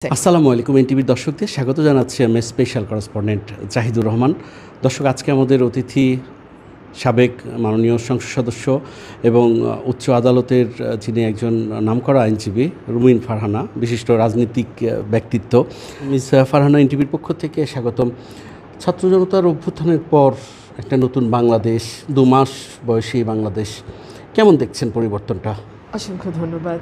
আসসালামু আলাইকুম। এনটিভির দর্শকদের স্বাগত জানাচ্ছি আমি স্পেশাল করেসপন্ডেন্ট জাহিদুর রহমান। দর্শক, আজকে আমাদের অতিথি সাবেক মাননীয় সংসদ সদস্য এবং উচ্চ আদালতের যিনি একজন নামকরা আইনজীবী রুমিন ফারহানা, বিশিষ্ট রাজনীতিক ব্যক্তিত্ব। মিস ফারহানা, এনটিভির পক্ষ থেকে স্বাগতম। ছাত্র জনতার অভ্যুত্থানের পর একটা নতুন বাংলাদেশ, 2 মাস বয়সী বাংলাদেশ, কেমন দেখছেন পরিবর্তনটা? অসংখ্য ধন্যবাদ।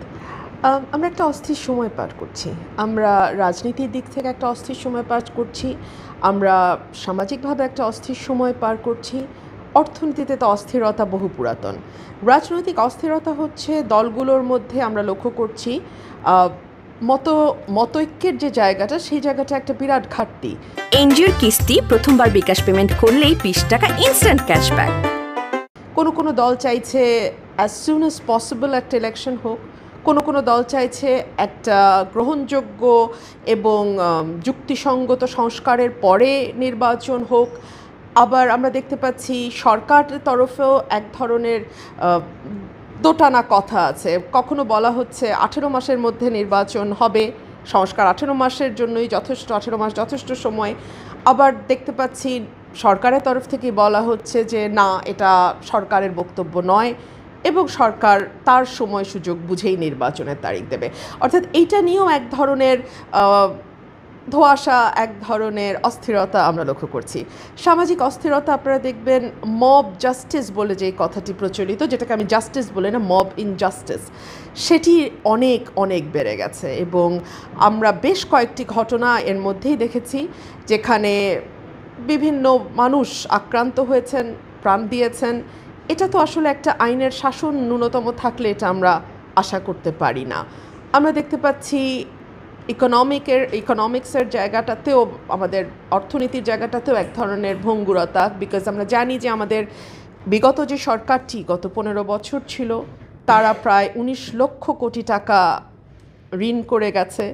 আমরা একটা অস্থির সময় পার করছি। আমরা রাজনীতির দিক থেকে একটা অস্থির সময় পার করছি, আমরা সামাজিকভাবে একটা অস্থির সময় পার করছি। অর্থনীতিতে তো অস্থিরতা বহু পুরাতন। রাজনৈতিক অস্থিরতা হচ্ছে দলগুলোর মধ্যে আমরা লক্ষ্য করছি মতৈক্যের যে জায়গাটা, সেই জায়গাটা একটা বিরাট ঘাটতি। এনজিওর কিস্তি প্রথমবার বিকাশ পেমেন্ট করলেই 20 টাকা ইনস্ট্যান্ট ক্যাশব্যাক। কোনো দল চাইছে অ্যাজ সুন অ্যাজ পসিবল একটা ইলেকশন হোক, কোনো দল চাইছে একটা গ্রহণযোগ্য এবং যুক্তিসঙ্গত সংস্কারের পরে নির্বাচন হোক। আবার আমরা দেখতে পাচ্ছি সরকারের তরফেও এক ধরনের দোটানা কথা আছে। কখনো বলা হচ্ছে 18 মাসের মধ্যে নির্বাচন হবে, সংস্কার 18 মাসের জন্যই যথেষ্ট, 18 মাস যথেষ্ট সময়। আবার দেখতে পাচ্ছি সরকারের তরফ থেকে বলা হচ্ছে যে না, এটা সরকারের বক্তব্য নয় এবং সরকার তার সময় সুযোগ বুঝেই নির্বাচনের তারিখ দেবে। অর্থাৎ এইটা নিয়েও এক ধরনের ধোঁয়াশা, এক ধরনের অস্থিরতা আমরা লক্ষ্য করছি। সামাজিক অস্থিরতা আপনারা দেখবেন, মব জাস্টিস বলে যে কথাটি প্রচলিত, যেটাকে আমি জাস্টিস বলে না, মব ইনজাস্টিস, সেটি অনেক অনেক বেড়ে গেছে। এবং আমরা বেশ কয়েকটি ঘটনা এর মধ্যেই দেখেছি যেখানে বিভিন্ন মানুষ আক্রান্ত হয়েছেন, প্রাণ দিয়েছেন। এটা তো আসলে একটা আইনের শাসন ন্যূনতম থাকলে এটা আমরা আশা করতে পারি না। আমরা দেখতে পাচ্ছি ইকোনমিক্সের জায়গাটাতেও, আমাদের অর্থনীতির জায়গাটাতেও এক ধরনের ভঙ্গুরতা। বিকজ আমরা জানি যে আমাদের বিগত যে সরকারটি গত 15 বছর ছিল, তারা প্রায় 19 লক্ষ কোটি টাকা ঋণ করে গেছে,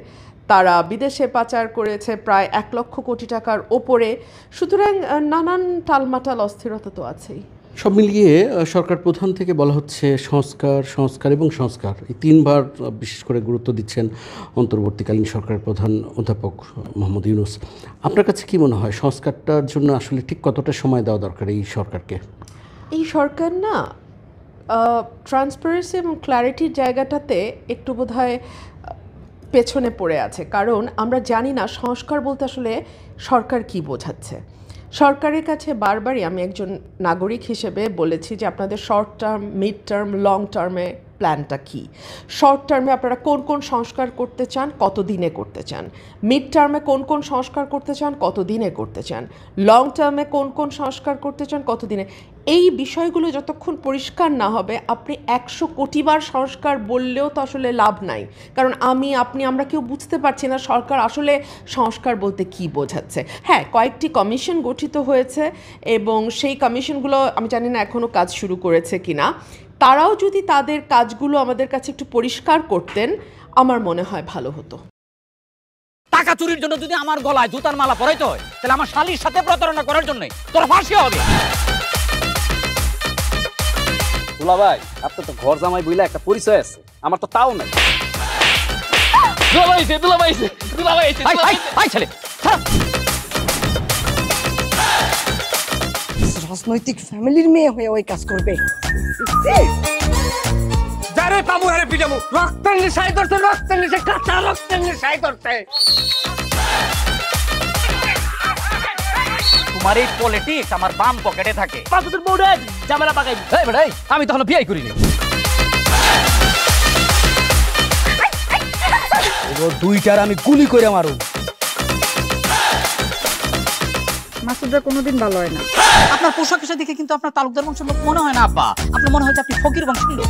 তারা বিদেশে পাচার করেছে প্রায় 1 লক্ষ কোটি টাকার ওপরে। সুতরাং নানান টালমাটাল অস্থিরতা তো আছেই। সব মিলিয়ে সরকার প্রধান থেকে বলা হচ্ছে সংস্কার, সংস্কার এবং সংস্কার, এই 3বার বিশেষ করে গুরুত্ব দিচ্ছেন অন্তর্বর্তীকালীন সরকারের প্রধান অধ্যাপক মোহাম্মদ ইউনূস। আপনার কাছে কি মনে হয় সংস্কারটার জন্য আসলে ঠিক কতটা সময় দেওয়া দরকার এই সরকারকে? এই সরকার না ট্রান্সপারেন্সি এবং ক্ল্যারিটির জায়গাটাতে একটু বোধহয় পেছনে পড়ে আছে। কারণ আমরা জানি না সংস্কার বলতে আসলে সরকার কি বোঝাচ্ছে। সরকারের কাছে বারবারই আমি একজন নাগরিক হিসেবে বলেছি যে আপনাদের short term, mid term, long টার্মে প্ল্যানটা কী। শর্ট টার্মে আপনারা কোন কোন সংস্কার করতে চান, কত দিনে করতে চান। মিড টার্মে কোন কোন সংস্কার করতে চান, কত দিনে করতে চান। লং টার্মে কোন কোন সংস্কার করতে চান, কত দিনে। এই বিষয়গুলো যতক্ষণ পরিষ্কার না হবে, আপনি 100 কোটিবার সংস্কার বললেও তো আসলে লাভ নাই। কারণ আমরা কেউ বুঝতে পারছি না সরকার আসলে সংস্কার বলতে কি বোঝাচ্ছে। হ্যাঁ, কয়েকটি কমিশন গঠিত হয়েছে এবং সেই কমিশনগুলো আমি জানি না এখনও কাজ শুরু করেছে কিনা। তারাও যদি তাদের কাজগুলো আমাদের কাছে একটু পরিষ্কার করতেন, আমার মনে হয় ভালো হতো। টাকা চুরির জন্য যদি আমার গলায় জুতার মালা পরাইতে হয়, তাহলে আমার শালীর সাথে প্রতারণা করার জন্য তোর ফাঁসি হবে। দুলা ভাই, আপনার তো ঘর জামাই বইলা একটা পরিচয় আছে, আমার তো তাও নাই। রাজনৈতিক ফ্যামিলির মেয়ে হয়ে ওই কাজ করবে। রক্তের নেশায় ধরতে, রক্তের নেশায়, কাঁচা রক্তের নেশায় ধরতে। তোমার এই পলিটিক্স আমার বাম পকেটে থাকে। ঝামেলা পাকাই আমি তখন বিয়ে করিনি। 2টার আমি গুলি করে মারু। মাসুদরা কোনোদিন ভালো হয় না। আপনার পোশাক আশাক দেখে কিন্তু আপনার তালুকদার বংশের লোক মনে হয় না আব্বা, আপনার মনে হয় যে আপনি ফকির বংশের লোক।